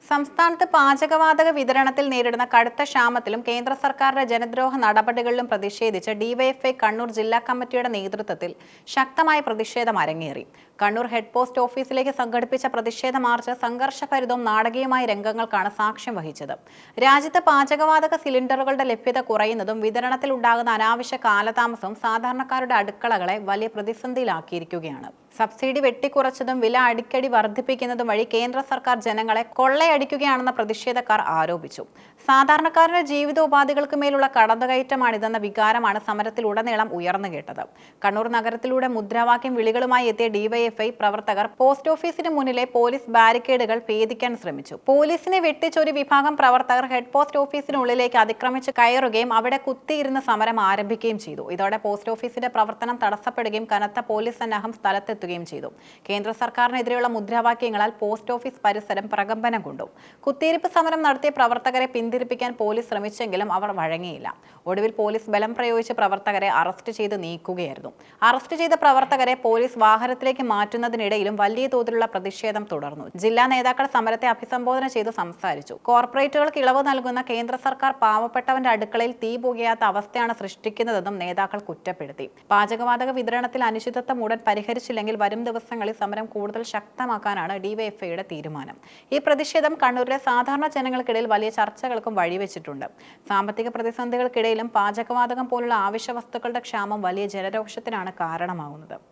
സംസ്ഥാനത്ത് പാചകവാതക വിതരണത്തിൽ നേരിടുന്ന കടുത്ത ക്ഷാമത്തിലും കേന്ദ്ര സർക്കാരിന്റെ ജനദ്രോഹ നടപടികളിലും പ്രതിഷേധിച്ച് ഡിവൈഎഫ്ഐ കണ്ണൂർ ജില്ലാ കമ്മിറ്റിയുടെ നേതൃത്വത്തിൽ ശക്തമായ പ്രതിഷേധം അരങ്ങേറി. കണ്ണൂർ ഹെഡ് പോസ്റ്റ് ഓഫീസിലേക്ക് സംഘടിപ്പിച്ച പ്രതിഷേധ മാർച്ച് സംഘർഷഭരിതവും നാടകീയമായ രംഗങ്ങൾക്കാണ് സാക്ഷ്യം വഹിച്ചത്. രാജ്യത്ത് പാചകവാതക സിലിണ്ടറുകളുടെ ലഭ്യത കുറയുന്നതും വിതരണത്തിൽ ഉണ്ടാകുന്ന അനാവശ്യ കാലതാമസവും സാധാരണക്കാരുടെ അടുക്കളകളെ വലിയ പ്രതിസന്ധിയിലാക്കിയിരിക്കുകയാണ്. സബ്സിഡി വെട്ടിക്കുറച്ചതും വില അടിക്കടി വർദ്ധിപ്പിക്കുന്നതും വഴി കേന്ദ്ര സർക്കാർ ജനങ്ങളെ കൊള്ളയടിക്കുകയാണെന്ന് പ്രതിഷേധക്കാർ ആരോപിച്ചു. സാധാരണക്കാരുടെ ജീവിതോപാധികൾക്ക് മേലുള്ള കടന്നുകയറ്റമാണിതെന്ന വികാരമാണ് സമരത്തിലുടനീളം ഉയർന്നു കേട്ടത്. കണ്ണൂർ നഗരത്തിലൂടെ മുദ്രാവാക്യം വിളികളുമായി എത്തിയ ഡിവൈഎഫ്ഐ പ്രവർത്തകർ പോസ്റ്റ് ഓഫീസിന് മുന്നിലെ പോലീസ് ബാരിക്കേഡുകൾ ഭേദിക്കാൻ ശ്രമിച്ചു. പോലീസിനെ വെട്ടിച്ചൊരു വിഭാഗം പ്രവർത്തകർ ഹെഡ് പോസ്റ്റ് ഓഫീസിനുള്ളിലേക്ക് അതിക്രമിച്ച് കയറുകയും അവിടെ കുത്തിയിരുന്ന് സമരം ആരംഭിക്കുകയും ചെയ്തു. ഇതോടെ പോസ്റ്റ് ഓഫീസിന്റെ പ്രവർത്തനം തടസ്സപ്പെടുകയും കനത്ത പോലീസ് സന്നാഹം സ്ഥലത്തെത്തുകയും ചെയ്തു. കേന്ദ്ര സർക്കാരിനെതിരെയുള്ള മുദ്രാവാക്യങ്ങളാൽ പോസ്റ്റ് ഓഫീസ് പരിസരം പ്രകമ്പനം കൊണ്ടു. കുത്തിയിരിപ്പ് സമരം നടത്തിയ പ്രവർത്തകരെ പിന്തിരിപ്പിക്കാൻ പോലീസ് ശ്രമിച്ചെങ്കിലും അവർ വഴങ്ങിയില്ല. ഒടുവിൽ പോലീസ് ബലം പ്രയോഗിച്ച് പ്രവർത്തകരെ അറസ്റ്റ് ചെയ്ത് നീക്കുകയായിരുന്നു. അറസ്റ്റ് ചെയ്ത പ്രവർത്തകരെ പോലീസ് വാഹനത്തിലേക്ക് മാറ്റുന്നതിനിടയിലും വലിയ തോതിലുള്ള പ്രതിഷേധം തുടർന്നു. ജില്ലാ നേതാക്കൾ സമരത്തെ അഭിസംബോധന ചെയ്ത് സംസാരിച്ചു. കോർപ്പറേറ്റുകൾക്ക് ഇളവ് നൽകുന്ന കേന്ദ്ര സർക്കാർ പാവപ്പെട്ടവന്റെ അടുക്കളയിൽ തീ പുകയാത്ത അവസ്ഥയാണ് സൃഷ്ടിക്കുന്നതെന്നും നേതാക്കൾ കുറ്റപ്പെടുത്തി. പാചകവാതക വിതരണത്തിൽ അനിശ്ചിതത്വം ഉടൻ പരിഹരിച്ചില്ലെങ്കിൽ വരും ദിവസങ്ങളിൽ സമരം കൂടുതൽ ശക്തമാക്കാനാണ് ഡിവൈഎഫ്ഐയുടെ തീരുമാനം. ഈ പ്രതിഷേധം കണ്ണൂരിലെ സാധാരണ ജനങ്ങൾക്കിടയിൽ വലിയ ചർച്ചകൾക്കും വഴിവെച്ചിട്ടുണ്ട്. സാമ്പത്തിക പ്രതിസന്ധികൾക്കിടയിലും പാചകവാതകം പോലുള്ള ആവശ്യ വസ്തുക്കളുടെ ക്ഷാമം വലിയ ജനരോഷത്തിനാണ് കാരണമാകുന്നത്.